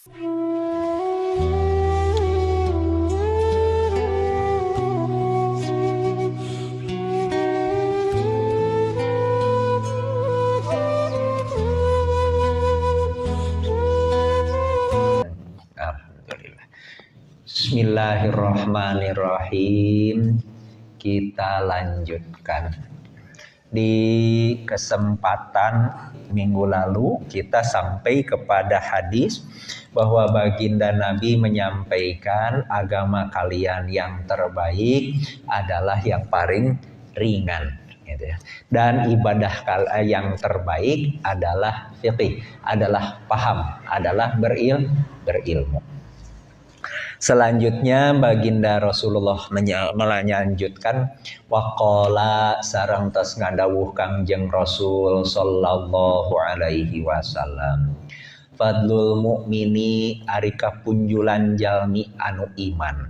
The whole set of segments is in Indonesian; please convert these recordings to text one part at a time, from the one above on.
Alhamdulillah. Bismillahirrahmanirrahim. Kita lanjutkan. Di kesempatan minggu lalu kita sampai kepada hadis bahwa baginda Nabi menyampaikan agama kalian yang terbaik adalah yang paling ringan, gitu ya. Dan ibadah yang terbaik adalah fiqih, adalah paham, adalah berilmu. Selanjutnya baginda Rasulullah melanjutkan waqala sareng tos ngadawuh Kangjeng Rasul sallallahu alaihi wasallam, fadlul mukmini ari kapunjulan jalmi anu iman,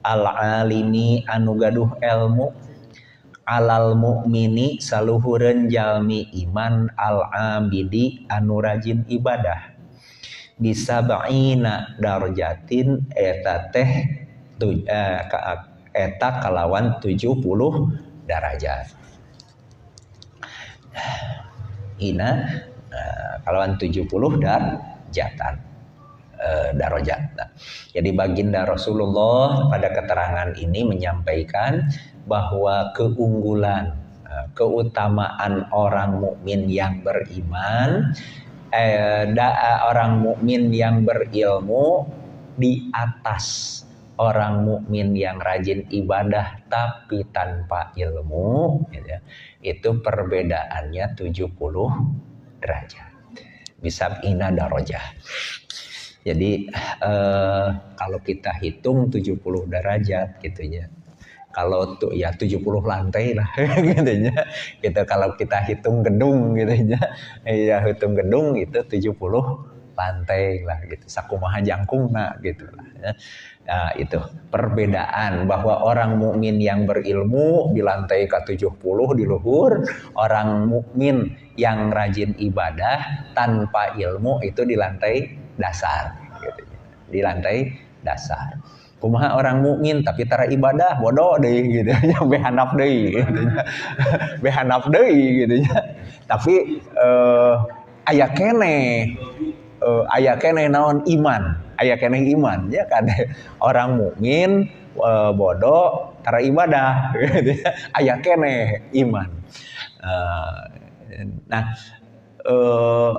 al alimi anu gaduh ilmu, alal mukmini saluhureun jalmi iman, al abidi anu rajin ibadah, bisa ba'ina darjatin eta teh eta kalawan 70 derajat. Ina kalawan 70 darajatan darajat. Jadi baginda Rasulullah pada keterangan ini menyampaikan bahwa keunggulan, keutamaan orang mukmin yang beriman, orang mukmin yang berilmu di atas orang mukmin yang rajin ibadah tapi tanpa ilmu, gitu ya. Itu perbedaannya 70 derajat. Bisa ina darajah. Jadi kalau kita hitung 70 derajat gitu ya. Kalau tuh ya 70 lantai lah gitu ya. Gitu kalau kita hitung gedung gitu ya. Ya hitung gedung itu 70 lantai lah gitu. Sakumaha jangkungna gitu lah ya. Nah, itu perbedaan bahwa orang mukmin yang berilmu di lantai ke-70 di luhur, orang mukmin yang rajin ibadah tanpa ilmu itu di lantai dasar gitu ya. Di lantai dasar. Kumaha orang mukmin tapi tara ibadah bodoh deui gitu nya, behanap deui gitu nya. Behanap deui gitu nya. Tapi aya keneh naon iman, aya keneh iman ya kan. Orang mukmin bodoh tara ibadah gitu ya. Aya keneh iman. Nah,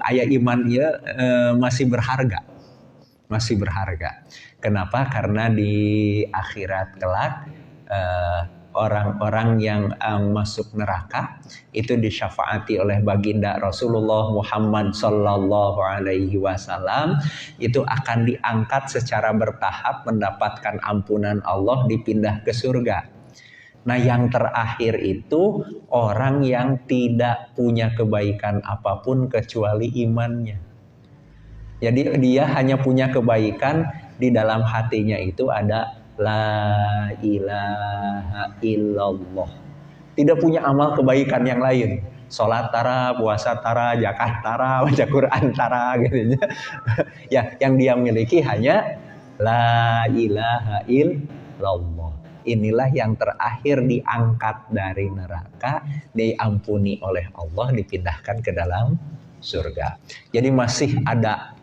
aya iman ieu masih berharga. Masih berharga. Kenapa? Karena di akhirat kelak orang-orang yang masuk neraka itu disyafaati oleh baginda Rasulullah Muhammad sallallahu alaihi wasallam, itu akan diangkat secara bertahap mendapatkan ampunan Allah, dipindah ke surga. Nah, yang terakhir itu orang yang tidak punya kebaikan apapun kecuali imannya. Jadi dia hanya punya kebaikan, di dalam hatinya itu ada la ilaha illallah. Tidak punya amal kebaikan yang lain. Salat tara, puasa tara, zakat tara, baca Quran tara gitu ya. Yang dia miliki hanya la ilaha illallah. Inilah yang terakhir diangkat dari neraka, diampuni oleh Allah, dipindahkan ke dalam surga. Jadi masih ada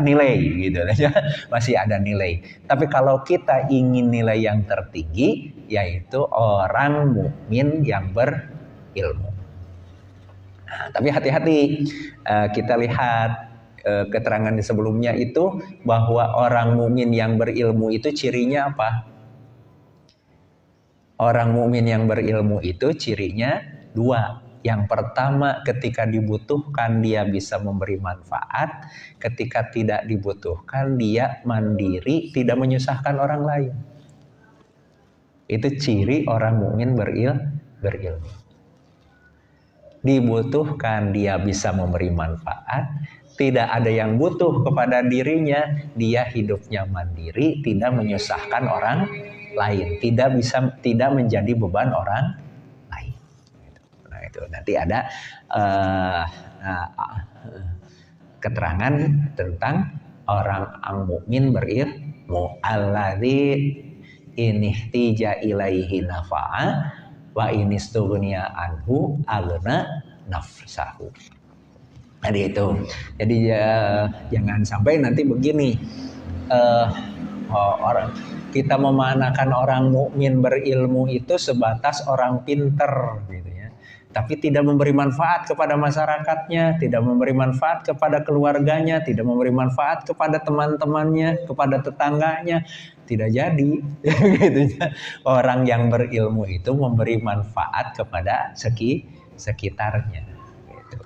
nilai gitu ya. Masih ada nilai. Tapi kalau kita ingin nilai yang tertinggi, yaitu orang mukmin yang berilmu. Nah, tapi hati-hati, kita lihat keterangan sebelumnya itu bahwa orang mukmin yang berilmu itu cirinya apa? Orang mukmin yang berilmu itu cirinya dua. Yang pertama, ketika dibutuhkan dia bisa memberi manfaat, ketika tidak dibutuhkan dia mandiri, tidak menyusahkan orang lain. Itu ciri orang mukmin berilmu. Dibutuhkan dia bisa memberi manfaat, tidak ada yang butuh kepada dirinya, dia hidupnya mandiri, tidak menyusahkan orang lain, tidak menjadi beban orang. Itu nanti ada keterangan tentang orang mukmin berilmu. Alladzi inihtija ilaihi nafa'a wa inistughniya anhu aghna nafsahu. Tadi itu. Jadi jangan sampai nanti begini. Orang kita memanakan orang mukmin berilmu itu sebatas orang pinter gitu ya. Tapi tidak memberi manfaat kepada masyarakatnya, tidak memberi manfaat kepada keluarganya, tidak memberi manfaat kepada teman-temannya, kepada tetangganya, tidak jadi. Gitu ya. Orang yang berilmu itu memberi manfaat kepada sekitarnya. Gitu.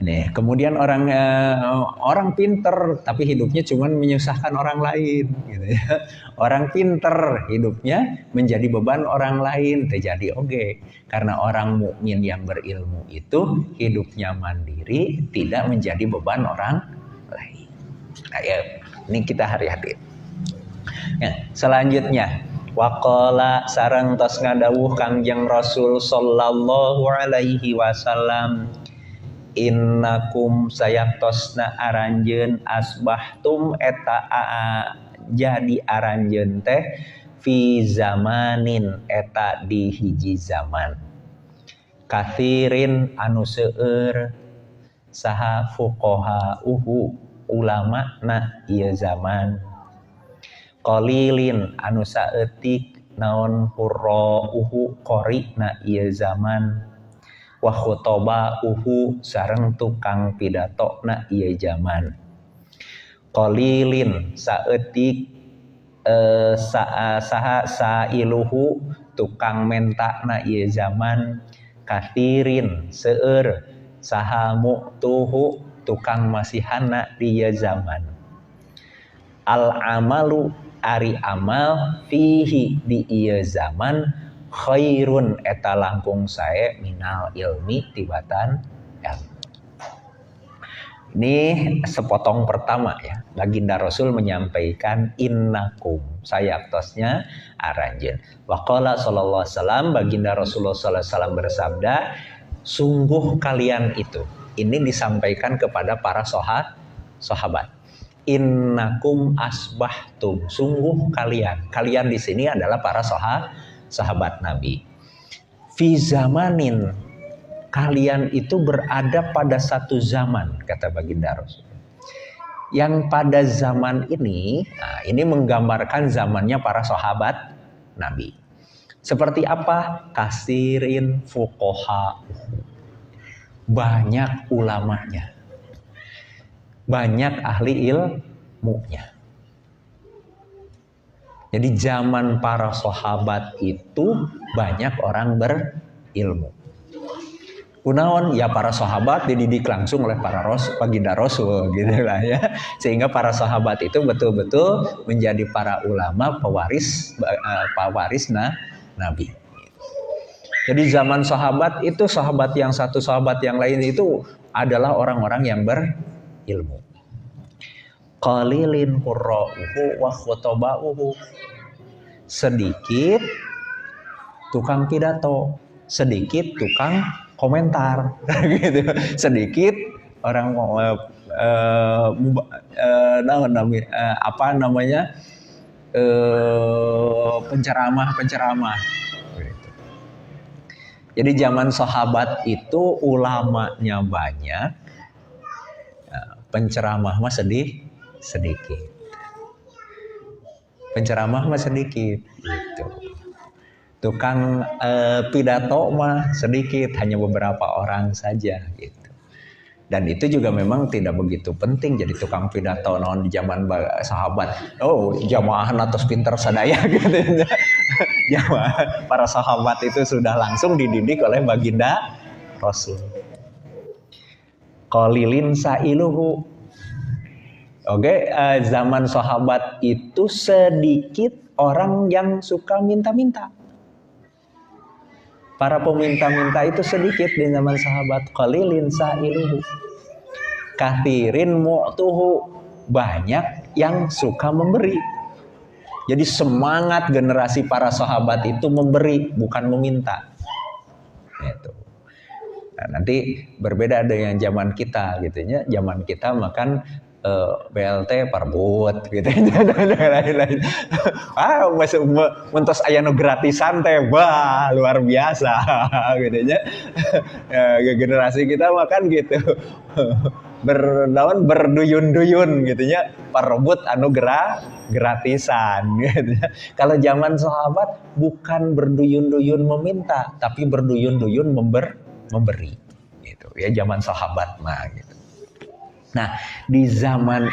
Nih, kemudian orang pinter tapi hidupnya cuma menyusahkan orang lain, gitu ya. Orang pinter hidupnya menjadi beban orang lain, terjadi oke. Karena orang mukmin yang berilmu itu hidupnya mandiri, tidak menjadi beban orang lain. Nah, ya, ini kita hati-hati. Ya, selanjutnya, waqala sareng tos ngadawuh Kangjeng Rasul sallallahu alaihi wasallam. Innakum sayaktosna aranjeun asbahtum eta jadi aranjeun teh fi zamanin eta di hiji zaman kathirin anu seueur saha fuqaha ulama na ieu zaman qalilin anu saeutik naon qurra qori na ieu zaman wa khotoba sareng tukang pidato na ieu zaman qalilin saeutik saha sailuhu tukang menta na ieu zaman kathirin seueur saha mu'tuhu tukang masihanna di ieu zaman al amalu ari amal fihi di ieu zaman khairun eta langkung sae minal ilmi tibatan ilmu. Ini sepotong pertama ya. Baginda Rasul menyampaikan innakum sayaktosnya aranjeun. Waqala sallallahu alaihi wasallam baginda Rasulullah sallallahu alaihi wasallam bersabda, sungguh kalian itu. Ini disampaikan kepada para sahabat. Innakum asbahtum, sungguh kalian. Kalian di sini adalah para sahabat Nabi. Fi zamanin, kalian itu berada pada satu zaman, kata baginda Rasul. Yang pada zaman ini, nah ini menggambarkan zamannya para sahabat Nabi. Seperti apa? Kasirin fuqaha, banyak ulamanya, banyak ahli ilmunya. Jadi zaman para sahabat itu banyak orang berilmu. Kunaon ya para sahabat dididik langsung oleh para baginda Rasul gitu lah ya. Sehingga para sahabat itu betul-betul menjadi para ulama pewaris Nabi. Jadi zaman sahabat itu sahabat yang satu sahabat yang lain itu adalah orang-orang yang berilmu. Qalilin qurra'uhu wa khutoba'uhu, sedikit tukang pidato, sedikit tukang komentar gitu. Sedikit orang penceramah gitu. Jadi zaman sahabat itu ulamanya banyak, penceramah mah sedikit. Penceramah mah sedikit gitu. Tukang pidato mah sedikit, hanya beberapa orang saja gitu. Dan itu juga memang tidak begitu penting jadi tukang pidato non di zaman sahabat. Oh, jamaah atos pinter sadaya gitu. Jamaah para sahabat itu sudah langsung dididik oleh baginda Rasul. Qalilin sailuhu. Oke, zaman sahabat itu sedikit orang yang suka minta-minta. Para peminta-minta itu sedikit di zaman sahabat. Qalilin sa'iluhu, kathirin mu'tuhu, banyak yang suka memberi. Jadi semangat generasi para sahabat itu memberi, bukan meminta. Gitu. nanti berbeda dengan zaman kita gitu ya. Zaman kita makan BLT perbut gitu dan lain-lain. Masuk mentos aya nu gratisan teh wah luar biasa gitu ya. Generasi kita makan gitu. Berduyun-duyun gitu ya. Perebut anu gratisan gitu ya. Kalau zaman sahabat bukan berduyun-duyun meminta, tapi berduyun-duyun memberi gitu ya, zaman sahabat mah gitu. Nah, di zaman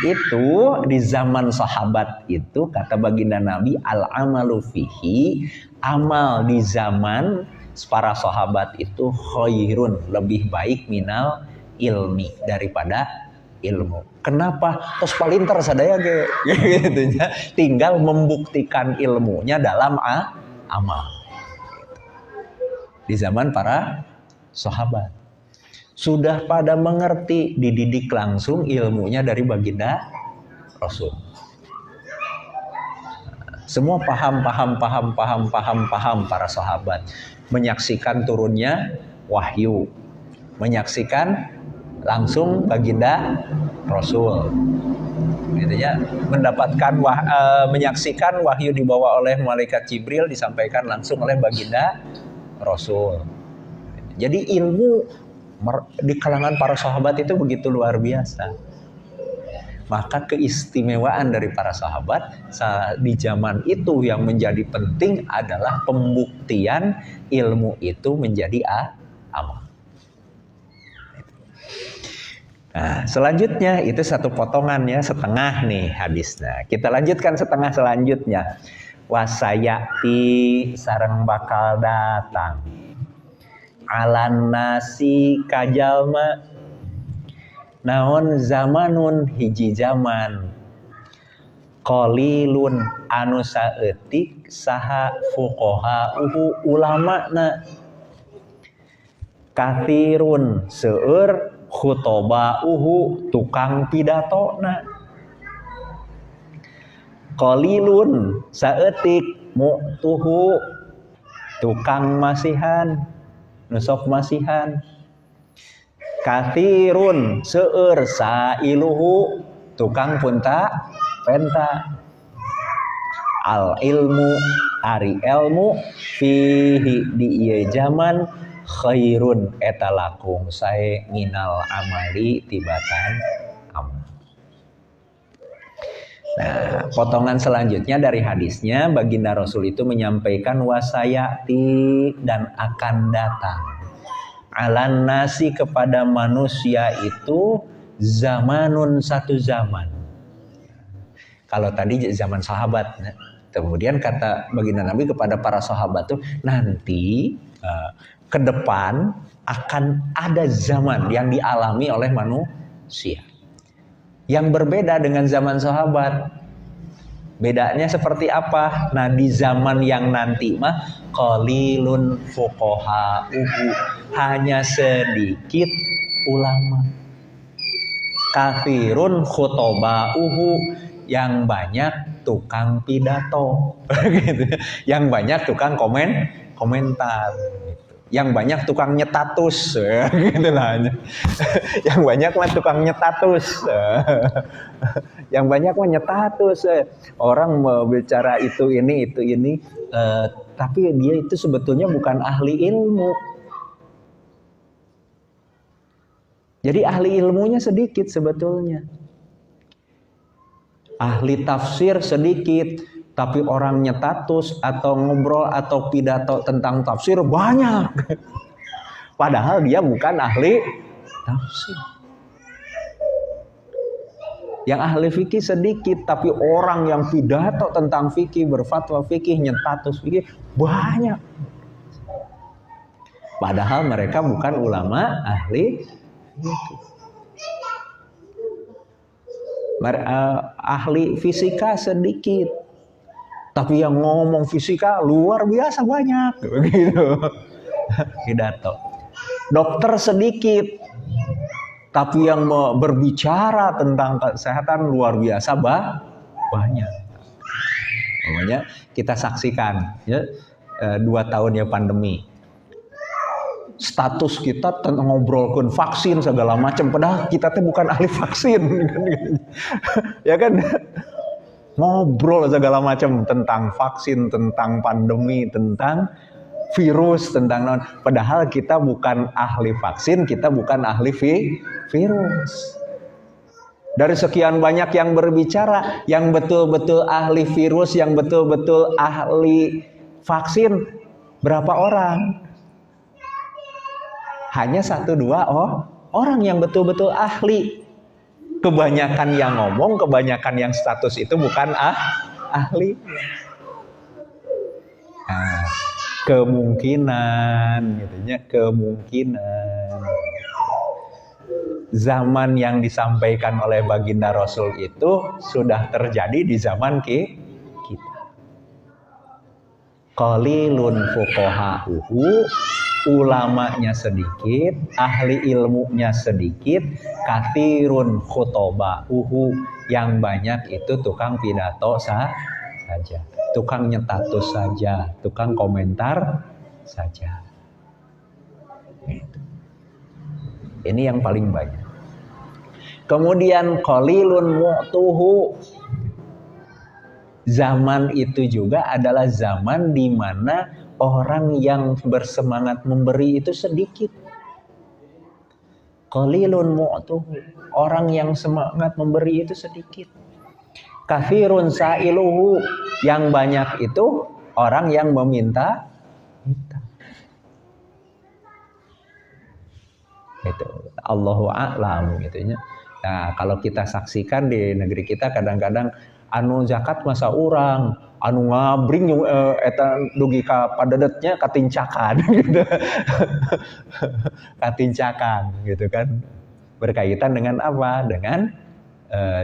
sahabat itu kata baginda Nabi al-amalu fihi, amal di zaman para sahabat itu khairun, lebih baik minal ilmi, daripada ilmu. Kenapa? Terus palinter sadaya ge gitu ya. Tinggal membuktikan ilmunya dalam amal. Di zaman para sahabat sudah pada mengerti, dididik langsung ilmunya dari baginda Rasul. Semua paham para sahabat, menyaksikan turunnya wahyu, menyaksikan langsung baginda Rasul, gitu ya, mendapatkan menyaksikan wahyu dibawa oleh malaikat Jibril disampaikan langsung oleh baginda Rasul. Jadi ilmu di kalangan para sahabat itu begitu luar biasa. Maka keistimewaan dari para sahabat di zaman itu yang menjadi penting adalah pembuktian ilmu itu menjadi amal. Nah, selanjutnya itu satu potongan ya, setengah nih hadisnya. Kita lanjutkan setengah selanjutnya. Wasayati sareng bakal datang alan nasi kajalma naon zamanun hiji zaman qalilun anu saeutik saha fuqaha ulamana kathirun seueur khutobauhu tukang pidatona qalilun saeutik mu'tuhu tukang masihan nusok masihan kathirun seueur sailuhu tukang punta penta al ilmu ari ilmu fihi di ieu zaman khairun eta lakung sae minal amali tibatan amal. Nah, potongan selanjutnya dari hadisnya baginda Rasul itu menyampaikan wasayati dan akan datang alan nasi kepada manusia itu zamanun satu zaman. Kalau tadi zaman sahabat, kemudian kata baginda Nabi kepada para sahabat tuh nanti ke depan akan ada zaman yang dialami oleh manusia yang berbeda dengan zaman sahabat. Bedanya seperti apa? Nah, di zaman yang nanti mah qalilun fuqaha'uhu, hanya sedikit ulama. Kathirun khutoba'uhu, yang banyak tukang pidato gitu. Yang banyak tukang komentar gitu. Yang banyak tukang nyetatus gitu lah. Yang banyak mah tukang nyetatus. Yang banyak mah nyetatus. Orang mau bicara itu ini tapi dia itu sebetulnya bukan ahli ilmu. Jadi ahli ilmunya sedikit sebetulnya. Ahli tafsir sedikit, tapi orang nyetatus atau ngobrol atau pidato tentang tafsir banyak. Padahal dia bukan ahli tafsir. Yang ahli fikih sedikit, tapi orang yang pidato tentang fikih, berfatwa fikih, nyetatus fikih banyak. Padahal mereka bukan ulama ahli fikih. Ahli fisika sedikit, tapi yang ngomong fisika luar biasa banyak begitu. Pidato. Dokter sedikit, tapi yang berbicara tentang kesehatan luar biasa banyak. Makanya kita saksikan ya 2 tahun ya pandemi. status kita ngobrolkan vaksin segala macam, padahal kita teh bukan ahli vaksin. Ya kan? Ngobrol segala macam tentang vaksin, tentang pandemi, tentang virus, tentang padahal kita bukan ahli vaksin, kita bukan ahli virus. Dari sekian banyak yang berbicara, yang betul-betul ahli virus, yang betul-betul ahli vaksin, berapa orang? Hanya 1-2 orang yang betul-betul ahli. Kebanyakan yang ngomong, kebanyakan yang status itu bukan ahli. Nah, kemungkinan, kemungkinan zaman yang disampaikan oleh baginda Rasul itu sudah terjadi di zaman kita. Qalilun fuqaha'uhu, ulamanya sedikit, ahli ilmunya sedikit, kathirun khutoba'uhu, yang banyak itu tukang pidato saja, tukang nyetatus saja, tukang komentar saja. Ini yang paling banyak. Kemudian qalilun mu'tuhu, zaman itu juga adalah zaman di mana orang yang bersemangat memberi itu sedikit. Qalilun mu'tuhu, orang yang semangat memberi itu sedikit. Kathirun sa'iluhu, yang banyak itu orang yang minta. Itu Allahu a'lam gitu nya. Nah, kalau kita saksikan di negeri kita kadang-kadang anu zakat masa urang, anu ngabring eta dugi ka padedetnya katincakan gitu. Katincakan gitu kan. Berkaitan dengan apa? Dengan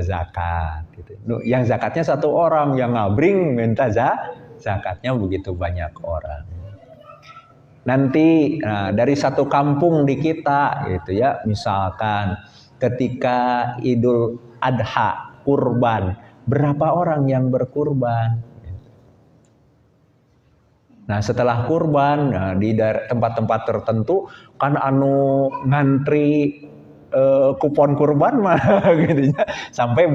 zakat gitu. Yang zakatnya 1 orang, yang ngabring minta zakatnya begitu banyak orang. Nanti dari 1 kampung di kita gitu ya, misalkan ketika Idul Adha kurban, berapa orang yang berkurban? Nah, setelah kurban, di tempat-tempat tertentu kan anu ngantri kupon kurban mah gitu ya, sampai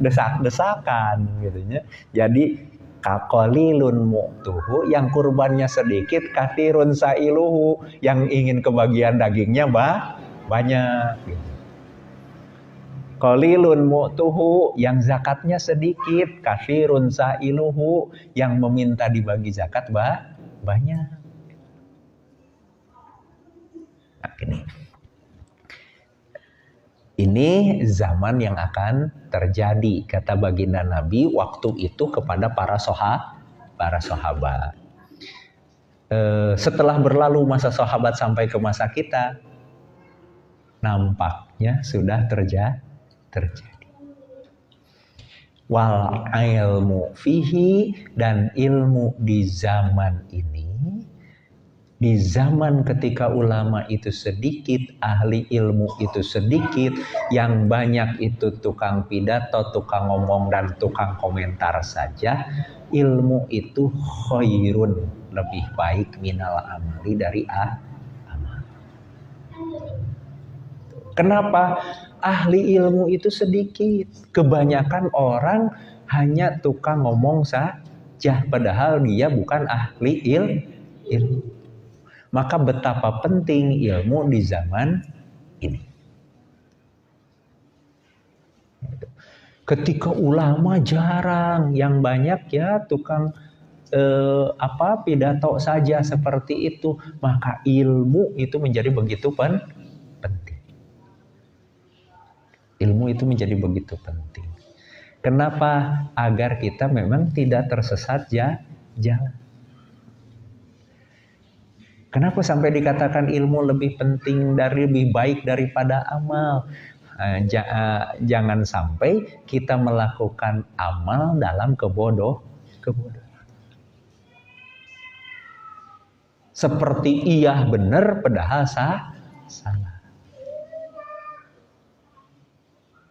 desak-desakan gitu ya. Jadi qalilun mu'tuhu, yang kurbannya sedikit, kathirun sa'iluhu, yang ingin kebagian dagingnya banyak gitu. Qalilun mu'tuhu, yang zakatnya sedikit, kathirun sa'iluhu, yang meminta dibagi zakat banyak. Nah, ini zaman yang akan terjadi, kata baginda Nabi waktu itu kepada para sahabat. Setelah berlalu masa sahabat sampai ke masa kita, nampaknya sudah terjadi. Wal ilmu fihi, dan ilmu di zaman ini, di zaman ketika ulama itu sedikit, ahli ilmu itu sedikit, yang banyak itu tukang pidato, tukang ngomong, dan tukang komentar saja, ilmu itu khairun, lebih baik minal amali dari amal. Kenapa? Ahli ilmu itu sedikit, kebanyakan orang hanya tukang ngomong saja, padahal dia bukan ahli ilmu. Maka betapa penting ilmu di zaman ini. Ketika ulama jarang, yang banyak ya tukang pidato saja seperti itu, maka ilmu itu menjadi begitu penting. Ilmu itu menjadi begitu penting. Kenapa? Agar kita memang tidak tersesat jalan. Kenapa sampai dikatakan ilmu lebih penting lebih baik daripada amal? Jangan sampai kita melakukan amal dalam kebodohan. Seperti iya benar padahal salah.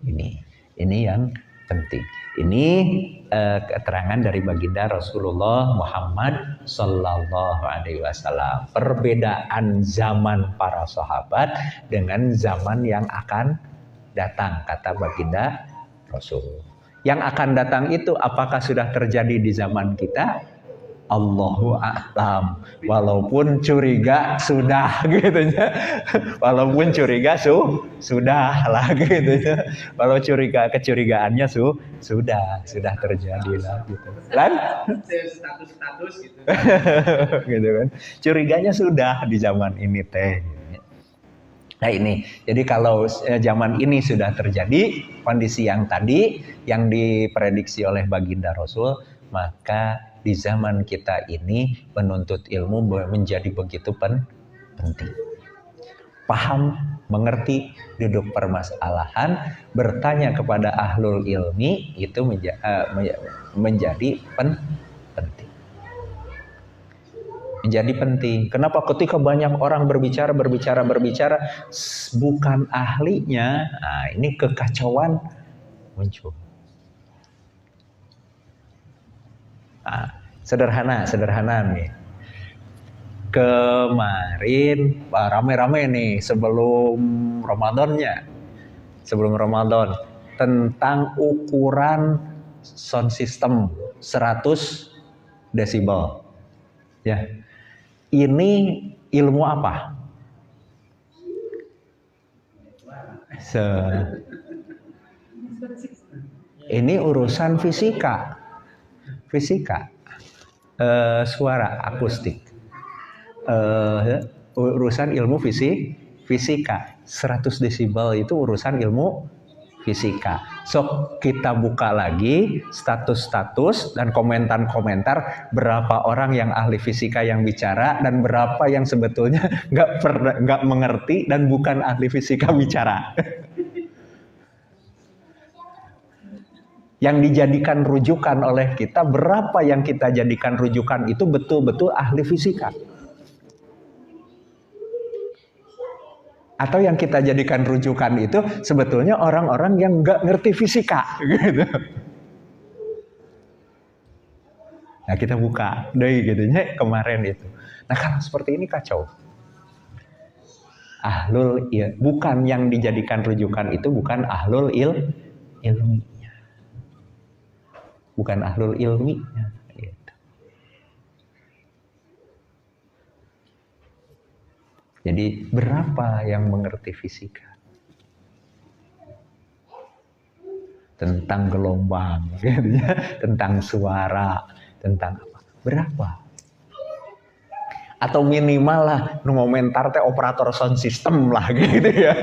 Ini yang penting. Ini keterangan dari baginda Rasulullah Muhammad Sallallahu Alaihi Wasallam. Perbedaan zaman para sahabat dengan zaman yang akan datang, kata baginda Rasul. Yang akan datang itu apakah sudah terjadi di zaman kita? Allahu a'lam. Walaupun curiga sudah gitu ya. Walaupun curiga sudah lah gitu ya. Walau kecurigaannya sudah terjadi lah gitu. Kan? Status gitu. Gitu kan. Curiganya sudah di zaman ini teh. Nah ini, jadi kalau zaman ini sudah terjadi kondisi yang tadi yang diprediksi oleh baginda Rasul, maka di zaman kita ini menuntut ilmu menjadi begitu penting. Paham, mengerti, duduk permasalahan, bertanya kepada ahlul ilmi itu menjadi penting. Menjadi penting. Kenapa ketika banyak orang berbicara bukan ahlinya, nah ini kekacauan muncul. Nah, sederhana nih. Kemarin rame-rame nih sebelum Ramadan tentang ukuran sound system 100 desibel. Ya. Ini ilmu apa? Ini urusan fisika. Suara akustik. Urusan ilmu fisika. 100 desibel itu urusan ilmu fisika. So kita buka lagi status-status dan komentar-komentar berapa orang yang ahli fisika yang bicara dan berapa yang sebetulnya nggak mengerti dan bukan ahli fisika bicara. Yang dijadikan rujukan oleh kita, berapa yang kita jadikan rujukan itu betul-betul ahli fisika. Atau yang kita jadikan rujukan itu sebetulnya orang-orang yang nggak ngerti fisika. Gitu. Nah kita buka deh gitunya kemarin itu. Nah kalau seperti ini kacau. Bukan yang dijadikan rujukan itu bukan ahlul ilminya. Bukan ahlul ilminya. Gitu. Jadi berapa yang mengerti fisika? Tentang gelombang, gitu ya. Tentang suara, tentang apa? Berapa? Atau minimal lah, ngomentar teh operator sound system lah gitu ya.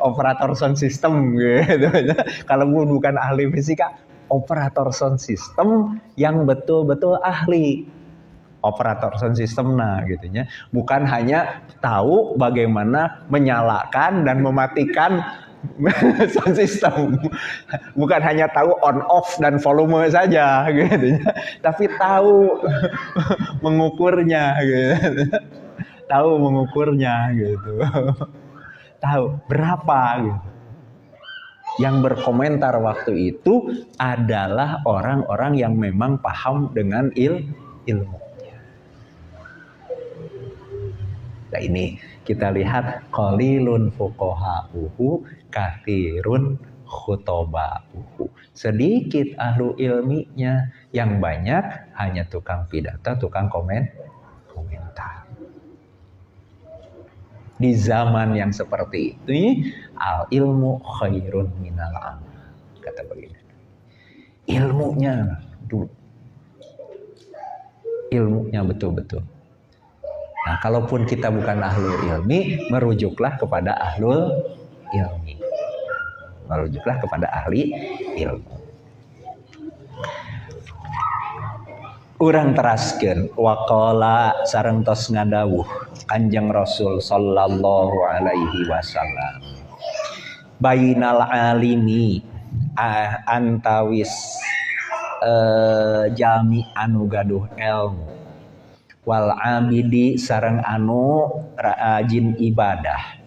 Operator sound system gitu. Kalau bukan ahli fisika, operator sound system yang betul-betul ahli. Operator sound system gitu ya. Bukan hanya tahu bagaimana menyalakan dan mematikan sound system. Bukan hanya tahu on off dan volume saja gitu ya. Tapi tahu mengukurnya gitu. Tahu mengukurnya gitu. Tahu berapa gitu. Yang berkomentar waktu itu adalah orang-orang yang memang paham dengan ilmu. Nah ini kita lihat qalilun fuqaha'uhu katsirun khutoba'uhu. Sedikit ahlu ilminya, yang banyak hanya tukang pidato, tukang komentar. Di zaman yang seperti itu, al ilmu khairun minal amal. Kata begini. Ilmunya dulu. Ilmunya betul-betul. Nah, kalaupun kita bukan ahlul ilmi, merujuklah kepada ahlul ilmi. Merujuklah kepada ahli ilmu. Urang teraskeun waqala sareng tos ngadawuh Kanjeng Rasul sallallahu alaihi wasallam. Bainal alimi antawis jami anu gaduh ilmu wal abidi sareng anu rajin ibadah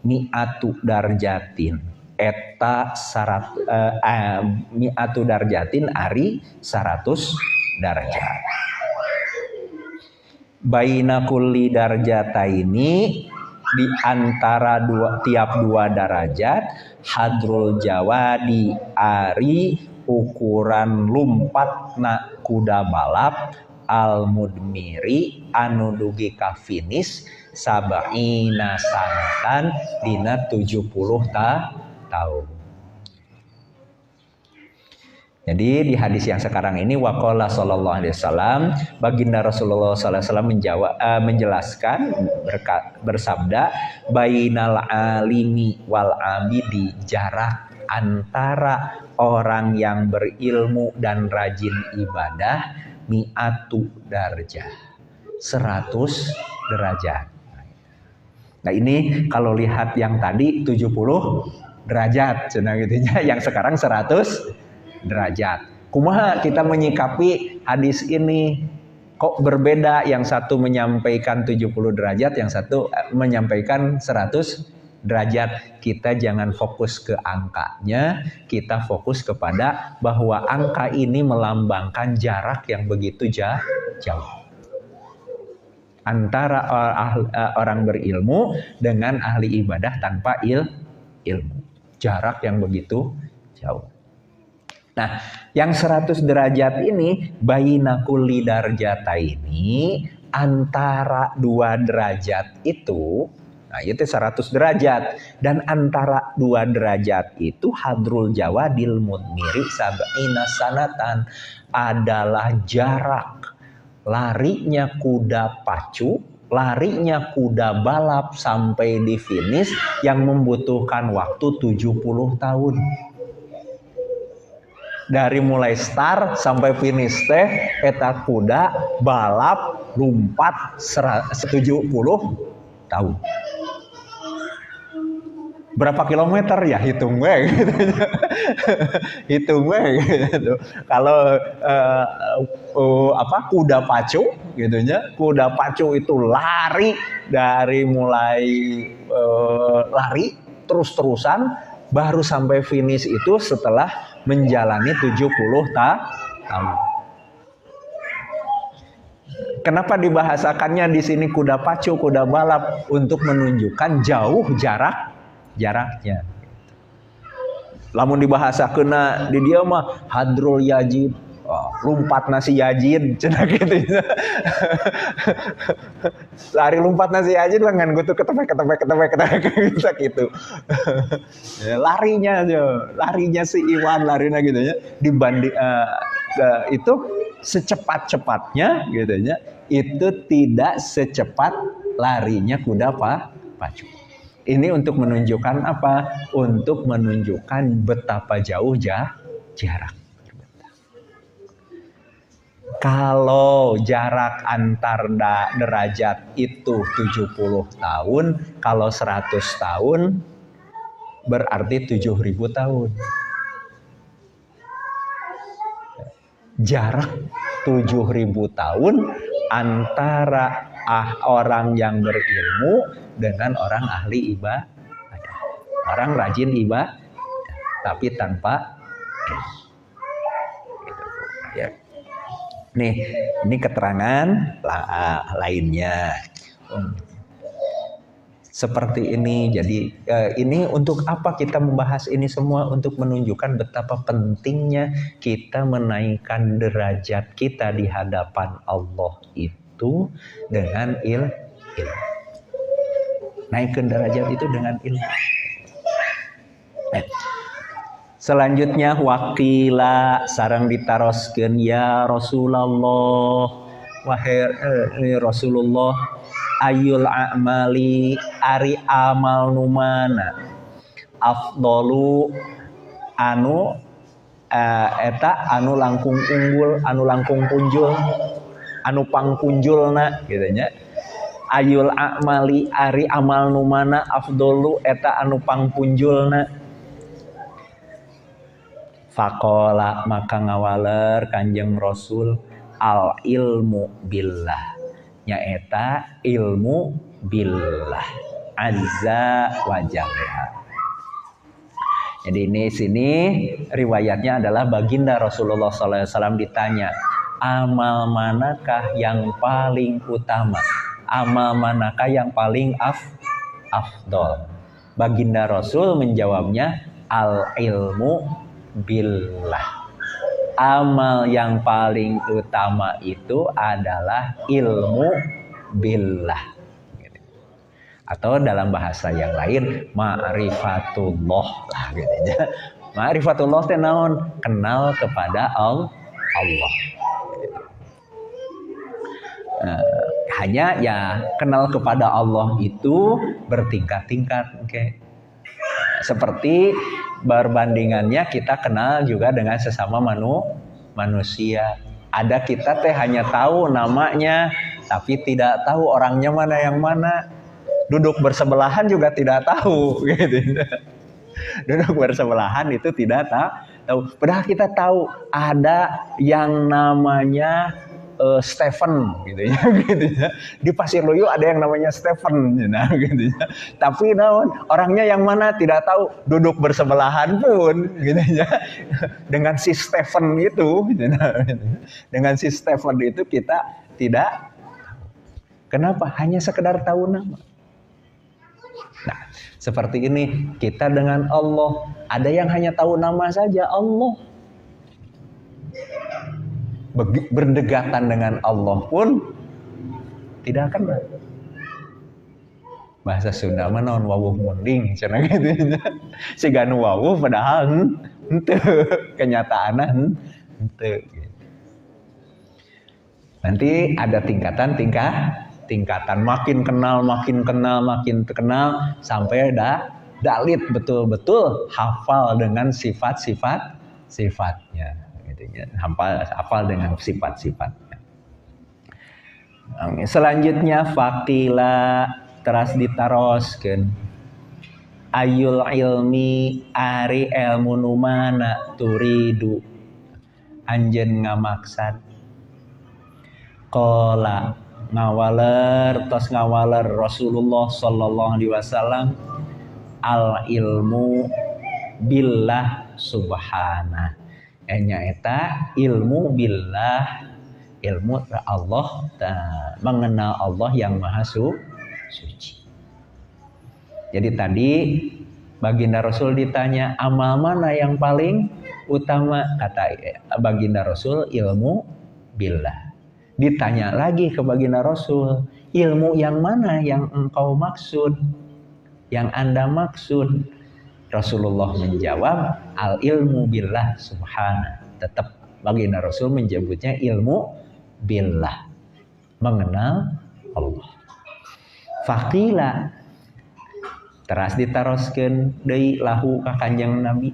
mi'atu darjatin eta mi'atu darjatin ari 100 darajat. Baina kulli darjataini, di antara tiap dua derajat, hadrul jawadi ari ukuran lumpatna kuda balap al mudmiri anu dugi ka finish sabaina sanatan dina 70 tahun. Jadi di hadis yang sekarang ini waqala sallallahu alaihi wasallam, baginda Rasulullah sallallahu alaihi wasallam menjelaskan bersabda, bainal alimi wal abidi, jarak antara orang yang berilmu dan rajin ibadah mi'atu darjah, 100 derajat. Nah ini kalau lihat yang tadi 70 derajat cenah gitunya, yang sekarang 100 derajat. Kumaha kita menyikapi hadis ini? Kok berbeda, yang satu menyampaikan 70 derajat, yang satu menyampaikan 100 derajat. Kita jangan fokus ke angkanya, kita fokus kepada bahwa angka ini melambangkan jarak yang begitu jauh antara orang berilmu dengan ahli ibadah tanpa ilmu. Jarak yang begitu jauh. Nah, yang 100 derajat ini baina kulli darjataini, antara dua derajat itu, nah itu 100 derajat, dan antara dua derajat itu hadrul jawadil mudmiri sab'ina sanatan, adalah jarak larinya kuda pacu, larinya kuda balap sampai di finish yang membutuhkan waktu 70 tahun. Dari mulai start sampai finish teh eta kuda balap lompat 70 tahun. Berapa kilometer ya, hitung we gitu. Hitung we gitu. Kalau kuda pacu gitu nya, kuda pacu itu lari dari mulai lari terus-terusan baru sampai finish itu setelah menjalani 70 tahun. Kenapa dibahasakannya di sini kuda pacu, kuda balap? Untuk menunjukkan jauh jaraknya. Lamun dibahasakeuna di dia mah hadrul yajid, lumpat nasi yajid cenah gitu. Lari lumpat nasi yajid lengan gutu ketepek gitu. Larinya si Iwan larinya gitu ya, dibanding itu secepat-cepatnya gitu ya, itu tidak secepat larinya kuda pacu. Ini untuk menunjukkan apa? Untuk menunjukkan betapa jauh jarak. Kalau jarak antar derajat itu 70 tahun, kalau 100 tahun berarti 7.000 tahun. Jarak 7.000 tahun antara orang yang berilmu dengan orang ahli ibadah. Orang rajin ibadah tapi tanpa ilmu. Ya. Nih, ini keterangan lainnya. Seperti ini. Jadi ini untuk apa kita membahas ini semua? Untuk menunjukkan betapa pentingnya kita menaikkan derajat kita di hadapan Allah itu dengan ilmu. Naikkan derajat itu dengan ilmu. Selanjutnya wakila sareng ditaroskeun, ya Rasulullah, wahai Rasulullah, ayul a'mali, ari amal numana afdalu anu eta anu langkung unggul, anu langkung punjul, anu pangpunjulna gitu nya. Ayul a'mali, ari amal numana afdalu eta anu pangpunjulna. Faqala, maka ngawaler Kanjeng Rasul, al ilmu billah, nyaeta ilmu billah azza wa jalla. Jadi ini sini riwayatnya adalah baginda Rasulullah SAW ditanya, amal manakah yang paling utama? Amal manakah yang paling afdol? Baginda Rasul menjawabnya, al ilmu billah. Amal yang paling utama itu adalah ilmu billah. Atau dalam bahasa yang lain ma'rifatullah lah gitu ya. Ma'rifatullah teh naon? Kenal kepada Allah. Hanya ya kenal kepada Allah itu bertingkat-tingkat, okay. Seperti berbandingannya kita kenal juga dengan sesama manusia. Ada kita teh hanya tahu namanya, tapi tidak tahu orangnya mana yang mana. Duduk bersebelahan juga tidak tahu gitu. Duduk bersebelahan itu tidak tahu. Padahal kita tahu ada yang namanya Stephen gitu ya, gitu ya. Di Pasir Luyu ada yang namanya Stephen gitu ya. Tapi orangnya yang mana tidak tahu, duduk bersebelahan pun gitu ya. Dengan si Stephen itu gitu ya. Dengan si Stephen itu kita tidak. Kenapa? Hanya sekedar tahu nama. Nah, seperti ini kita dengan Allah. Ada yang hanya tahu nama saja, Allah. Berdekatan dengan Allah pun tidak akan bahasa Sunda mah naon wawuh munding cenah gitu. Siga nu wawuh padahal henteu kenyataanna henteu. Nanti ada tingkatan makin kenal sampai dalit betul-betul hafal dengan sifat-sifatnya. Hafal dengan sifat-sifatnya. Selanjutnya faqila teras ditaroskeun ayul ilmi ari ilmu nu mana turidu anjeun ngamaksad qala ngawaler Rasulullah sallallahu alaihi wasallam al ilmu billah subhanahu. Nyaeta ilmu billah, ilmu Allah, mengenal Allah yang maha suci. Jadi tadi baginda Rasul ditanya amal mana yang paling utama, kata baginda Rasul ilmu billah. Ditanya lagi ke baginda Rasul, ilmu yang mana yang engkau maksud, yang Anda maksud? Rasulullah menjawab al ilmu billah subhanahu. Tetap baginda Rasul menyebutnya ilmu billah, mengenal Allah. Faqila teras ditaroskeun deui lahu ka Kanjeng Nabi.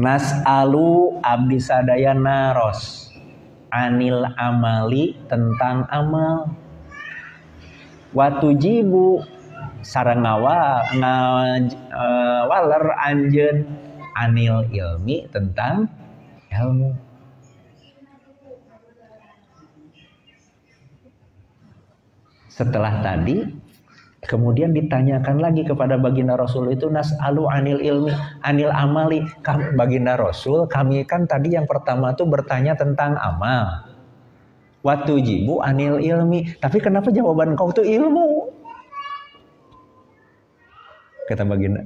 Nas'alu abdi sadaya naros anil amali tentang amal. Watujibu sareng ngawaler anjeun anil ilmi tentang ilmu. Setelah tadi kemudian ditanyakan lagi kepada baginda Rasul itu nas'alu anil ilmi anil amali. Baginda Rasul, kami kan tadi yang pertama tuh bertanya tentang amal. Watujibu anil ilmi, tapi kenapa jawaban kau tuh ilmu? Kata baginda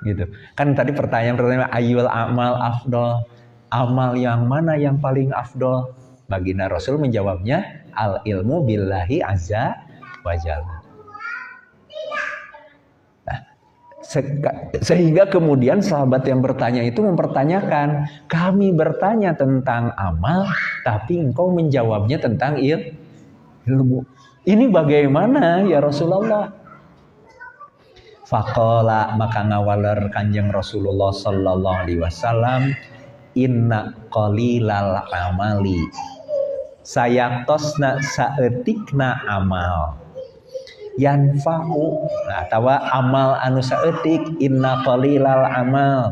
gitu. Kan tadi pertanyaan ayul amal afdol, amal yang mana yang paling afdol? Baginda Rasul menjawabnya al ilmu billahi azza wa jalla. Nah, sehingga kemudian sahabat yang bertanya itu mempertanyakan, kami bertanya tentang amal tapi engkau menjawabnya tentang ilmu. Ini bagaimana ya Rasulullah? Faqala maka ngawaler Kanjeng Rasulullah sallallahu alaihi wasallam inna qalilal amali sayaktosna saeutikna amal yanfa'u atawa amal anu saeutik inna qalilal amal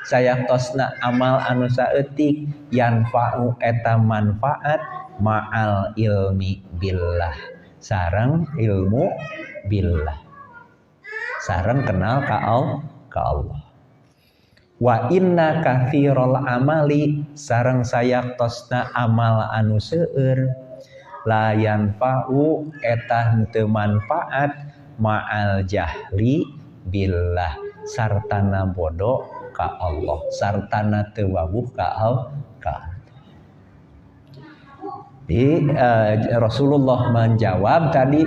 sayaktosna amal anu saeutik yanfa'u eta manfaat ma'al ilmi billah sareng ilmu billah sareng kenal ka ka Allah. Wa inna katsirul amali sareng sayaktosna amal anu seueur la yanfa'u eta henteu manfaat ma'al jahli billah sartana bodoh ka Allah, sartana teu wawuh ka Allah. Jadi Rasulullah menjawab tadi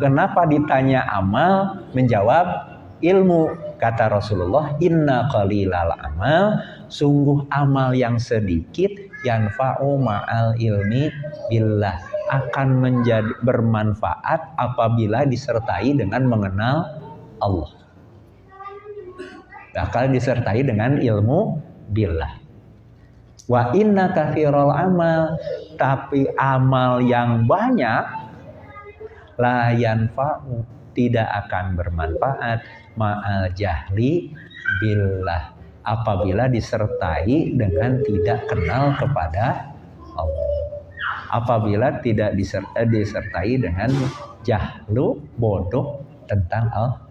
kenapa ditanya amal, menjawab ilmu. Kata Rasulullah, inna qalilal amal, sungguh amal yang sedikit yanfa'u ma'al ilmi billah, akan menjadi bermanfaat apabila disertai dengan mengenal Allah. Akan disertai dengan ilmu billah. Wa inna katsirul amal, tapi amal yang banyak la yanfa'u, tidak akan bermanfaat ma'al jahli billah, apabila disertai dengan tidak kenal kepada Allah. Apabila tidak disertai dengan jahlu, bodoh tentang Allah.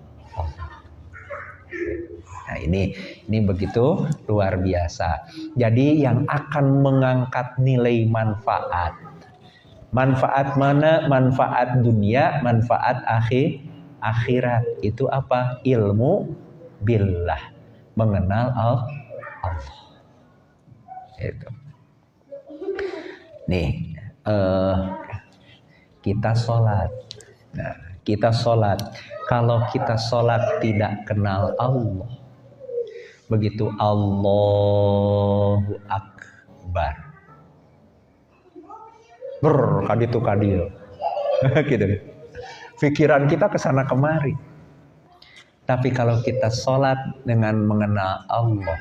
Nah ini begitu luar biasa. Jadi yang akan mengangkat nilai manfaat. Manfaat mana? Manfaat dunia, manfaat akhirat. Itu apa? Ilmu billah, mengenal Allah. Itu. Nih, kita sholat. Nah, kita sholat. Kalau kita sholat tidak kenal Allah, begitu Allahu Akbar, kaditu gitu. Pikiran kita kesana kemari. Tapi kalau kita sholat dengan mengenal Allah,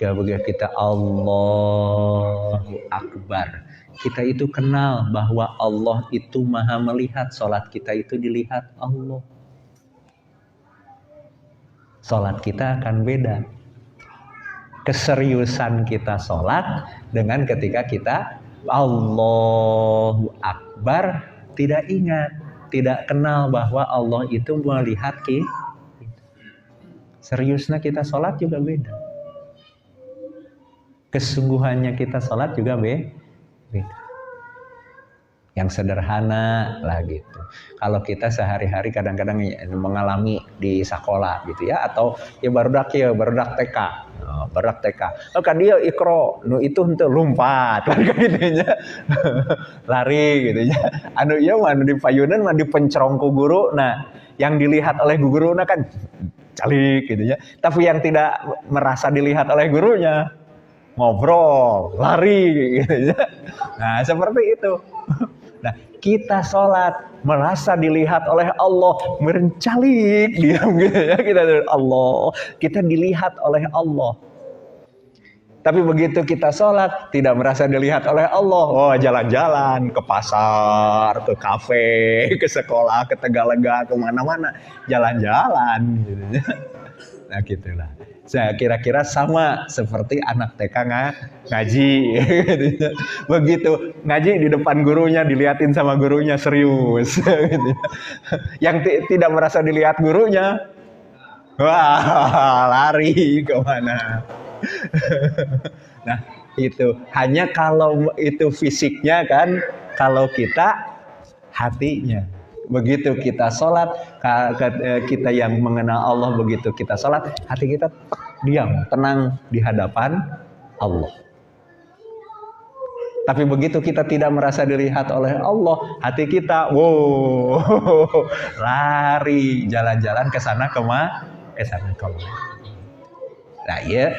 begitu kita Allahu Akbar, kita itu kenal bahwa Allah itu maha melihat. Sholat kita itu dilihat Allah. Sholat kita akan beda. Keseriusan kita sholat dengan ketika kita Allahu Akbar, tidak ingat, tidak kenal bahwa Allah itu melihat kita. Seriusnya kita sholat juga beda. Kesungguhannya kita sholat juga beda. Yang sederhana lah gitu. Kalau kita sehari-hari kadang-kadang mengalami di sekolah gitu ya, atau ya barudak TK. Barudak TK. Oh kan dia ikro, nu itu henteu lompat kan gitu nya. Lari gitu ya. Anu ieu mah di payunan mah dipencerong ku guru. Nah, yang dilihat oleh guruna kan calik gitu ya. Tapi yang tidak merasa dilihat oleh gurunya ngobrol, lari gitu ya. Nah, seperti itu. Nah, kita sholat merasa dilihat oleh Allah, merencalik diam gitu ya, kita dilihat oleh Allah. Tapi begitu kita sholat tidak merasa dilihat oleh Allah, oh jalan-jalan ke pasar, ke kafe, ke sekolah, ke Tegalega, kemana-mana jalan-jalan gitu ya. Nah gitulah. Saya kira-kira sama seperti anak TK ngaji. Begitu ngaji di depan gurunya, diliatin sama gurunya serius. Yang tidak merasa dilihat gurunya, wah lari kemana. Nah itu hanya kalau itu fisiknya kan, kalau kita hatinya. Begitu kita sholat, kita yang mengenal Allah, begitu kita sholat, hati kita diam, tenang di hadapan Allah. Tapi begitu kita tidak merasa dilihat oleh Allah, hati kita, wow, lari, jalan-jalan ke sana kemari. Nah ya,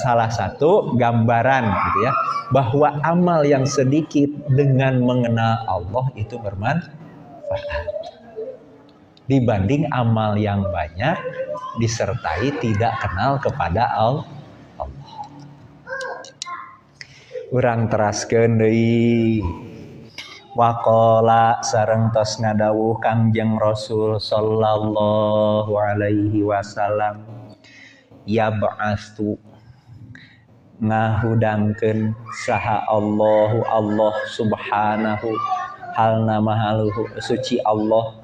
salah satu gambaran gitu ya, bahwa amal yang sedikit dengan mengenal Allah itu bermanfaat dibanding amal yang banyak disertai tidak kenal kepada Allah. Urang teraskeun deui waqala sareng tos ngadawuh Kangjeng Rasul sallallahu alaihi wasallam, yab'atsu ngahudangkeun saha Allahu Allah subhanahu halna mahaluhu suci Allah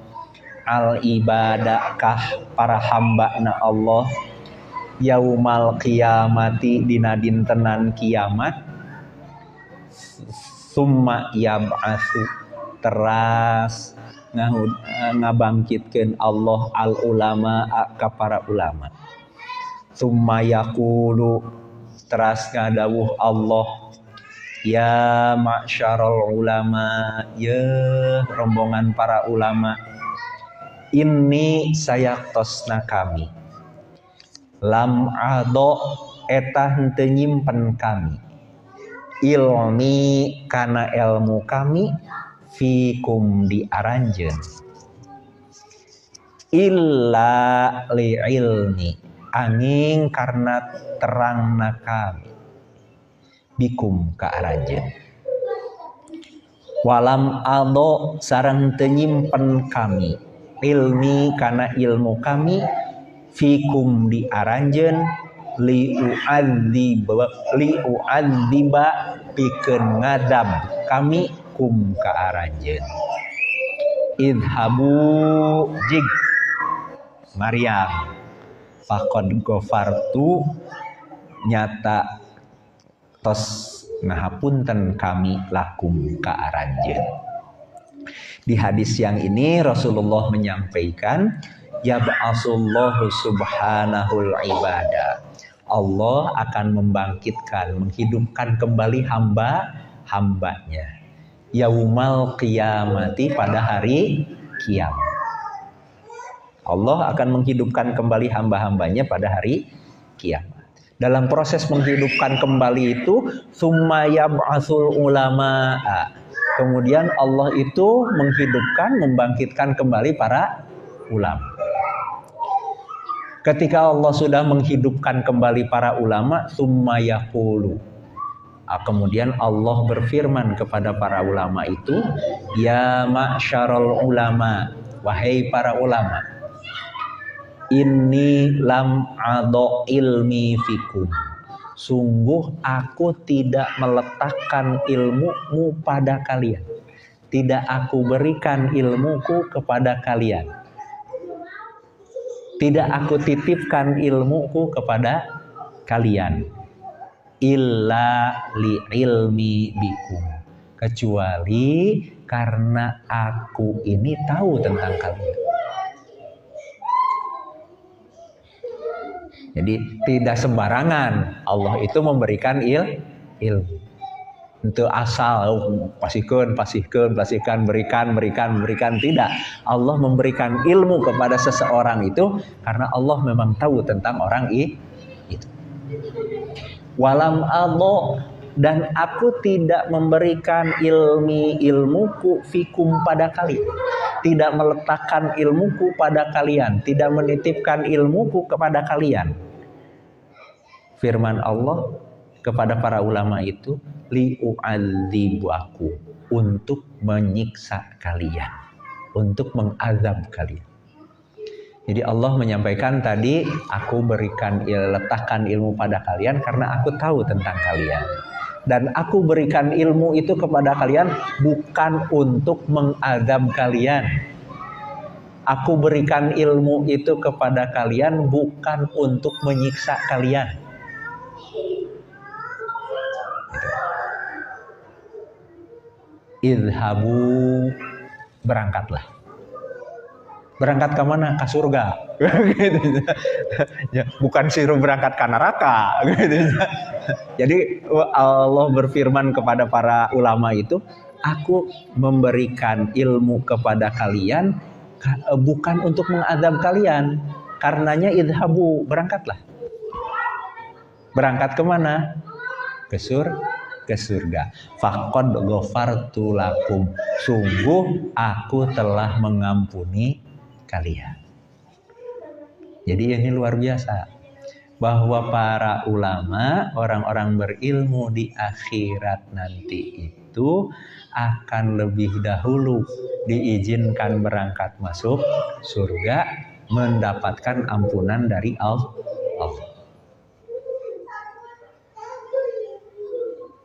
al ibadakah para hamba na Allah yaumal qiyamati dina dintenan kiamat summa yab'atsu teras ngabangkitkeun Allah al ulama ka para ulama summa yaqulu teras ngadawuh Allah ya ma'syarul ulama ya rombongan para ulama ini sayaqtosna kami lam ado eta henteu nyimpen kami ilmi kana ilmu kami fikum diaranjeun illa li ilmi angin karena terangna kami bikum ka aranjeun walam ado sareng teu nyimpen kami ilmi kana ilmu kami fikum diaranjeun liu'adziba pikeun ngadab kami kum ka aranjeun idhabu jig Maryam faqad ghafartu nyata tos ngahapunten kami lakum ka aranjeun. Di hadis yang ini Rasulullah menyampaikan ya ba'asullahu subhanahul ibadah. Allah akan membangkitkan, menghidupkan kembali hamba-hambanya. Yaumal qiyamati pada hari kiamat. Allah akan menghidupkan kembali hamba-hambanya pada hari kiamat. Dalam proses menghidupkan kembali itu summa yab'atsul ulama. Kemudian Allah itu menghidupkan, membangkitkan kembali para ulama. Ketika Allah sudah menghidupkan kembali para ulama, summa yaqulu. Kemudian Allah berfirman kepada para ulama itu, ya ma'syarul ulama, wahai para ulama, inni lam ado ilmi fikum. Sungguh aku tidak meletakkan ilmumu pada kalian. Tidak aku berikan ilmuku kepada kalian. Tidak aku titipkan ilmuku kepada kalian. Illa li ilmi bikum. Kecuali karena aku ini tahu tentang kalian. Jadi tidak sembarangan Allah itu memberikan ilmu. Untuk asal pasihkan, berikan tidak. Allah memberikan ilmu kepada seseorang itu karena Allah memang tahu tentang orang itu. Walam ado dan aku tidak memberikan ilmuku fikum pada kalian. Tidak meletakkan ilmuku pada kalian, tidak menitipkan ilmuku kepada kalian. Firman Allah kepada para ulama itu liu'adzibaku, untuk menyiksa kalian, untuk mengazab kalian. Jadi Allah menyampaikan tadi, aku berikan letakkan ilmu pada kalian karena aku tahu tentang kalian. Dan aku berikan ilmu itu kepada kalian bukan untuk mengazab kalian. Aku berikan ilmu itu kepada kalian bukan untuk menyiksa kalian. Idhabu, berangkatlah. Berangkat ke mana? Ke surga. Bukan suruh berangkat ke neraka. Jadi Allah berfirman kepada para ulama itu, aku memberikan ilmu kepada kalian bukan untuk mengadab kalian. Karenanya idhabu, berangkatlah. Berangkat ke mana? Ke surga. Faqad ghafartu lakum. Sungguh aku telah mengampuni kalian. Jadi ini luar biasa. Bahwa para ulama, orang-orang berilmu di akhirat nanti itu akan lebih dahulu diizinkan berangkat masuk surga, mendapatkan ampunan dari Allah.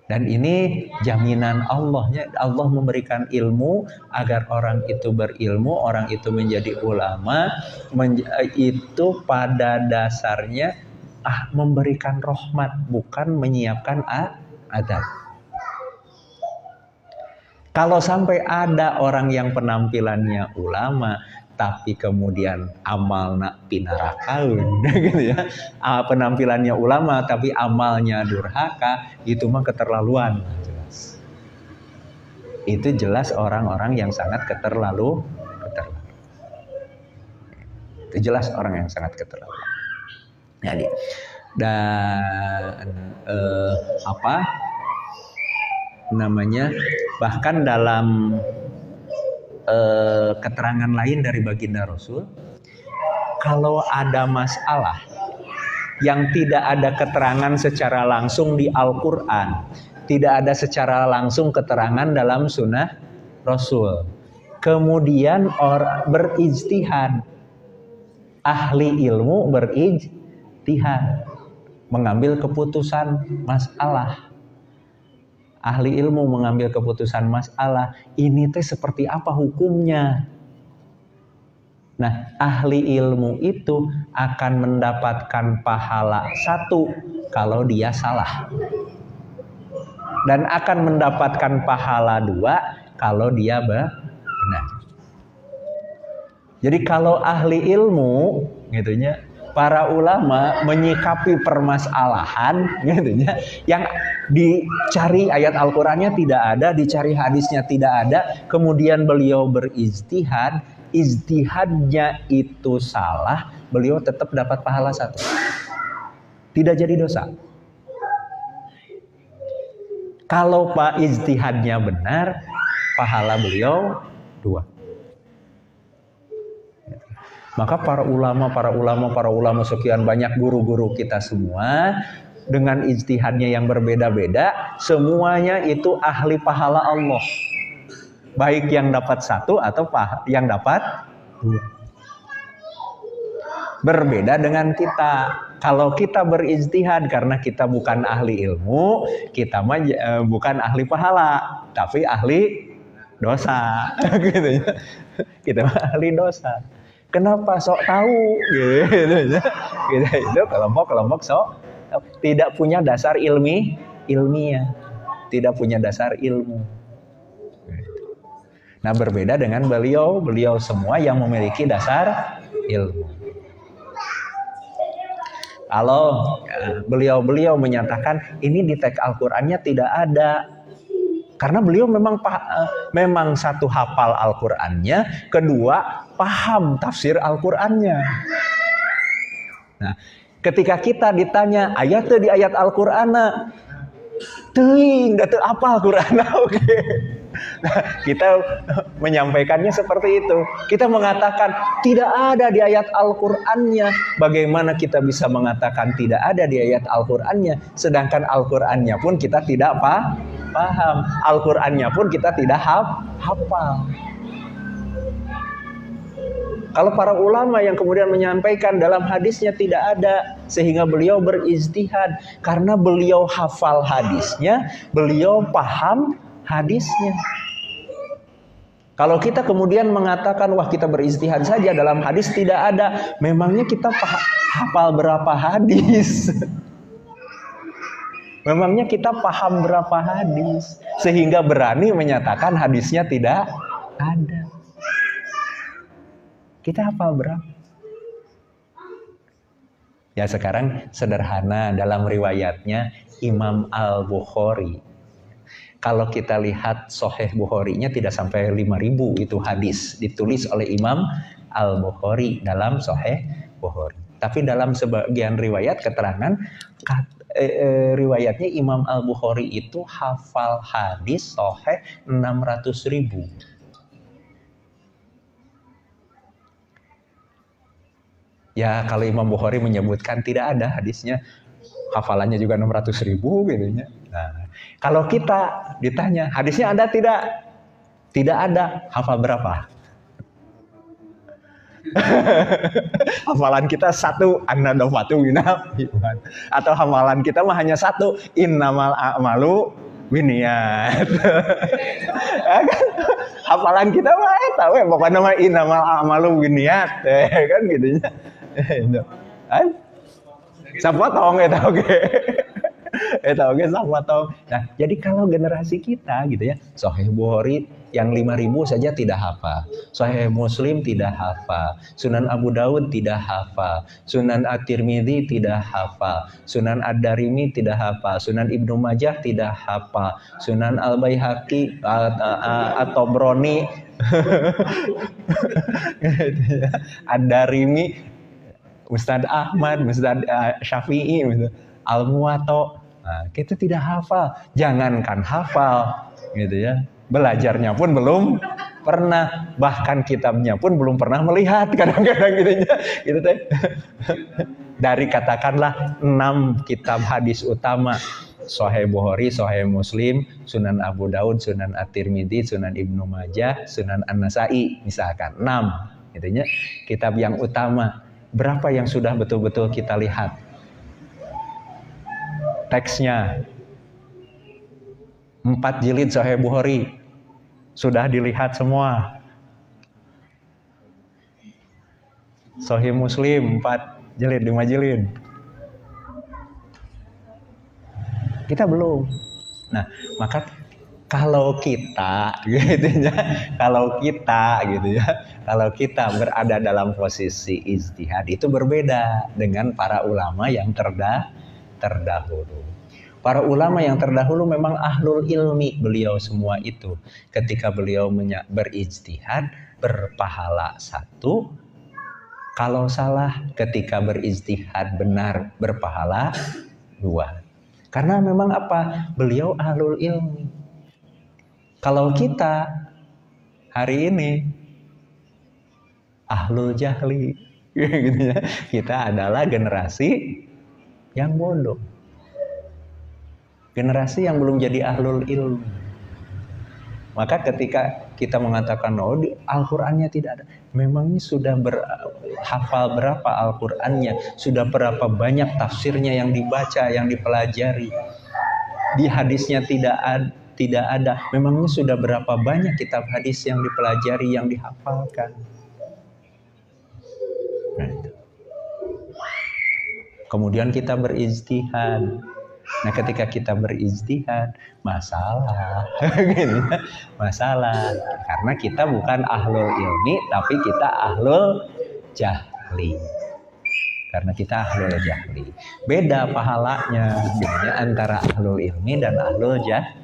Dan ini jaminan Allahnya. Allah memberikan ilmu agar orang itu berilmu, orang itu menjadi ulama, itu pada dasarnya memberikan rahmat, bukan menyiapkan adab. Kalau sampai ada orang yang penampilannya ulama, tapi kemudian amalna pinarakaun gitu ya. Penampilannya ulama tapi amalnya durhaka, itu mah keterlaluan. Jelas. Itu jelas orang-orang yang sangat keterlaluan. Itu jelas orang yang sangat keterlaluan. Jadi dan bahkan dalam keterangan lain dari baginda Rasul, kalau ada masalah yang tidak ada keterangan secara langsung di Al-Quran, tidak ada secara langsung keterangan dalam sunnah Rasul, kemudian orang berijtihad, ahli ilmu berijtihad, mengambil keputusan masalah. Ahli ilmu mengambil keputusan masalah, ini teh seperti apa hukumnya. Nah, ahli ilmu itu akan mendapatkan pahala 1 kalau dia salah, dan akan mendapatkan pahala 2 kalau dia benar. Jadi kalau ahli ilmu gitunya, para ulama menyikapi permasalahan gitunya, yang dicari ayat Al-Qur'annya tidak ada, dicari hadisnya tidak ada, kemudian beliau berijtihad, ijtihadnya itu salah, beliau tetap dapat pahala 1. Tidak jadi dosa. Kalau pak ijtihadnya benar, pahala beliau 2. Maka para ulama sekian banyak guru-guru kita semua dengan ijtihadnya yang berbeda-beda, semuanya itu ahli pahala Allah. Baik yang dapat 1 atau yang dapat 2. Berbeda dengan kita. Kalau kita berijtihad karena kita bukan ahli ilmu, kita bukan ahli pahala, tapi ahli dosa. Gitu ya. Kita ahli dosa. Kenapa sok tahu gitu ya. Itu kelompok sok tidak punya dasar ilmiah, tidak punya dasar ilmu. Nah, berbeda dengan beliau semua yang memiliki dasar ilmu. Kalau beliau menyatakan ini di teks Al-Qur'annya tidak ada, karena beliau memang 1 hafal Al-Qur'annya, kedua paham tafsir Al-Qur'annya. Nah, ketika kita ditanya ayat di ayat Al-Qur'ana, teuing da teu apal Qur'ana, oke. Nah, kita menyampaikannya seperti itu. Kita mengatakan tidak ada di ayat Al-Qur'annya. Bagaimana kita bisa mengatakan tidak ada di ayat Al-Qur'annya, sedangkan Al-Qur'annya pun kita tidak paham, Al-Qur'annya pun kita tidak hafal. Kalau para ulama yang kemudian menyampaikan dalam hadisnya tidak ada, sehingga beliau berijtihad karena beliau hafal hadisnya, beliau paham hadisnya. Kalau kita kemudian mengatakan wah kita berijtihad saja, dalam hadis tidak ada, memangnya kita hafal berapa hadis? Memangnya kita paham berapa hadis sehingga berani menyatakan hadisnya tidak ada? Kita hafal berapa? Ya sekarang sederhana dalam riwayatnya Imam Al-Bukhari. Kalau kita lihat Sahih Bukhari-nya tidak sampai 5.000 itu hadis ditulis oleh Imam Al-Bukhari dalam Sahih Bukhari. Tapi dalam sebagian riwayat keterangan riwayatnya Imam Al-Bukhari itu hafal hadis Sahih 600.000. Ya kalau Imam Bukhari menyebutkan tidak ada hadisnya, hafalannya juga 600.000 gitu ya. Nah, kalau kita ditanya hadisnya ada tidak? Tidak ada. Hafal berapa? Hafalan kita 1, an-nadafatu minal iman. Atau hafalan kita mah hanya 1, innamal a'malu biniat. Ya kan? Hafalan kita mah eta we pokona mah innamal a'malu biniat kan gitu nya. Kan? Sapotong eta oge. Eta oge sapotong. Nah, jadi kalau generasi kita gitu ya, Sahih Bukhari yang 5.000 saja tidak hafal. Sahih Muslim tidak hafal. Sunan Abu Daud tidak hafal. Sunan At-Tirmidzi tidak hafal. Sunan Ad-Darimi tidak hafal. Sunan Ibnu Majah tidak hafal. Sunan Al-Baihaqi atau Broni Ad-Darimi, Ustadz Ahmad, Ustadz Syafi'i, Al-Muwatta. Nah, kita tidak hafal. Jangankan hafal gitu ya. Belajarnya pun belum pernah, bahkan kitabnya pun belum pernah melihat kadang-kadang gitu teh. Dari katakanlah 6 kitab hadis utama, Sahih Bukhari, Sahih Muslim, Sunan Abu Daud, Sunan At-Tirmidzi, Sunan Ibnu Majah, Sunan An-Nasa'i misalkan 6 gitu ya. Kitab yang utama, berapa yang sudah betul-betul kita lihat teksnya? 4 jilid Sahih Bukhari sudah dilihat semua. Sahih Muslim 4 jilid, 5 jilid. Kita belum. Nah, maka kalau kita gitu ya, kalau kita berada dalam posisi ijtihad itu berbeda dengan para ulama yang terdahulu. Para ulama yang terdahulu memang ahlul ilmi, beliau semua itu. Ketika beliau berijtihad, berpahala 1. Kalau salah ketika berijtihad benar, berpahala 2. Karena memang apa? Beliau ahlul ilmi. Kalau kita hari ini ahlul jahli, gitu ya. Kita adalah generasi yang bodoh. Generasi yang belum jadi ahlul ilmi. Maka ketika kita mengatakan di Al-Qur'annya tidak ada, memangnya sudah hafal berapa Al-Qur'annya, sudah berapa banyak tafsirnya yang dibaca, yang dipelajari. Di hadisnya tidak ada, memangnya sudah berapa banyak kitab hadis yang dipelajari, yang dihafalkan. Nah, itu. Kemudian kita berijtihad. Nah, ketika kita berijtihad, masalah, gitu. Masalah, karena kita bukan ahlul ilmi, tapi kita ahlul jahli. Karena kita ahlul jahli, beda pahalanya antara ahlul ilmi dan ahlul jahli.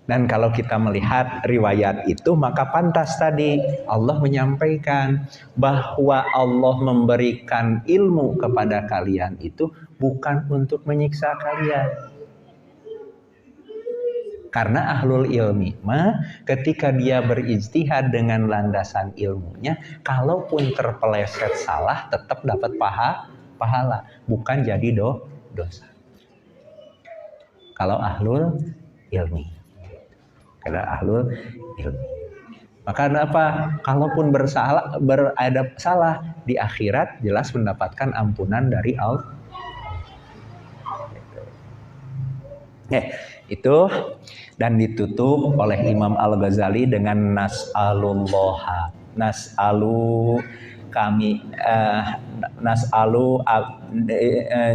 Dan kalau kita melihat riwayat itu, maka pantas tadi Allah menyampaikan bahwa Allah memberikan ilmu kepada kalian itu bukan untuk menyiksa kalian. Karena ahlul ilmi ketika dia berijtihad dengan landasan ilmunya, kalaupun terpeleset salah tetap dapat pahala, bukan jadi dosa. Kalau ahlul ilmi. Karena ahlul ilmi. Maka apa? Kalaupun beradab salah di akhirat, jelas mendapatkan ampunan dari Allah. Itu dan ditutup oleh Imam Al-Ghazali dengan nas'alullah. Nas'alu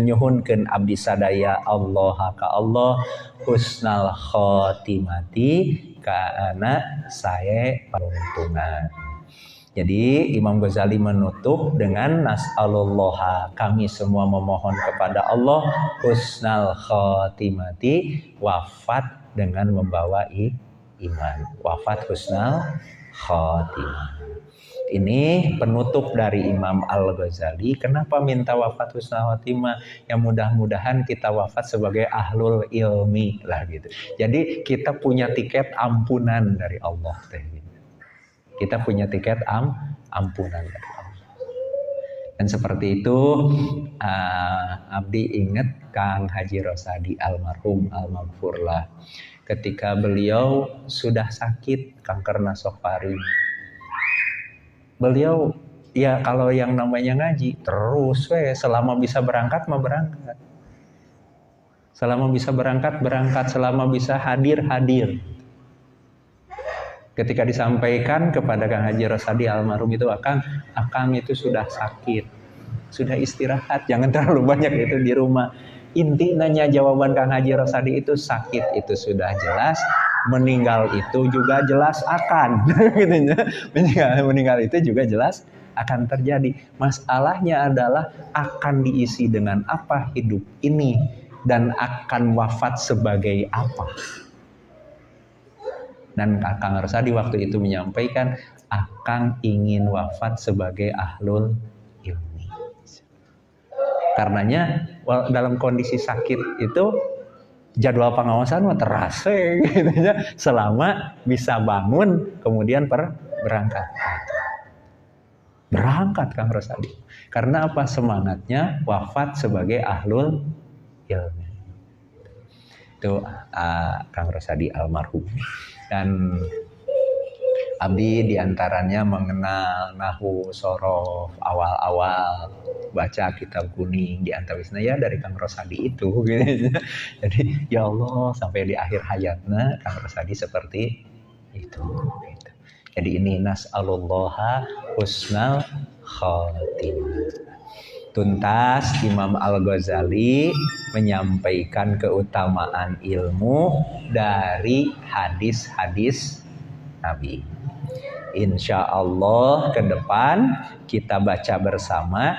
nyuhunkeun abdi sadaya Allah ka Allah husnal khotimati kana sae paruntungan. Jadi Imam Ghazali menutup dengan nas'alullah, kami semua memohon kepada Allah husnal khotimati, wafat dengan membawa iman, wafat husnal khotimah. Ini penutup dari Imam Al-Ghazali. Kenapa minta wafat husnul khotimah? Ya mudah-mudahan kita wafat sebagai ahlul ilmi lah gitu. Jadi kita punya tiket ampunan dari Allah. Kita punya tiket ampunan dari Allah. Dan seperti itu abdi ingat Kang Haji Rosadi almarhum al-maghfurlah. Ketika beliau sudah sakit kanker nasofaring. Beliau ya kalau yang namanya ngaji terus selama bisa berangkat mah berangkat. Selama bisa berangkat, berangkat. Selama bisa hadir, hadir. Ketika disampaikan kepada Kang Haji Rosadi almarhum itu, Akang itu sudah sakit, sudah istirahat, jangan terlalu banyak itu di rumah. Inti nanya jawaban Kang Haji Rosadi itu, sakit itu sudah jelas, meninggal itu juga jelas akan. Meninggal itu juga jelas akan terjadi. Masalahnya adalah akan diisi dengan apa hidup ini dan akan wafat sebagai apa. Dan Kang Rosadi waktu itu menyampaikan, Akang ingin wafat sebagai ahlul ilmi. Karenanya dalam kondisi sakit itu jadwal pengawasan mah terasa gitu ya, selama bisa bangun kemudian berangkat. Berangkat Kang Rosadi. Karena apa? Semangatnya wafat sebagai ahlul ilmi. Itu Kang Rosadi almarhum. Dan abdi diantaranya mengenal nahu sorof awal-awal, baca kitab kuning di antawisna ya dari Kang Rosadi itu gitu. Jadi ya Allah sampai di akhir hayatnya Kang Rosadi seperti itu gitu. Jadi ini nas'alullaha husnal khatimah. Tuntas Imam Al-Ghazali menyampaikan keutamaan ilmu dari hadis-hadis Nabi. Insya Allah ke depan kita baca bersama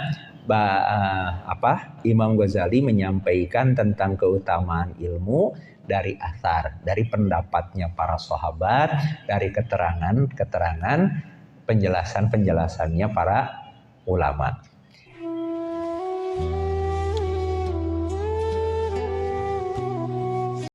Imam Ghazali menyampaikan tentang keutamaan ilmu dari athar, dari pendapatnya para sahabat, dari keterangan penjelasannya para ulama.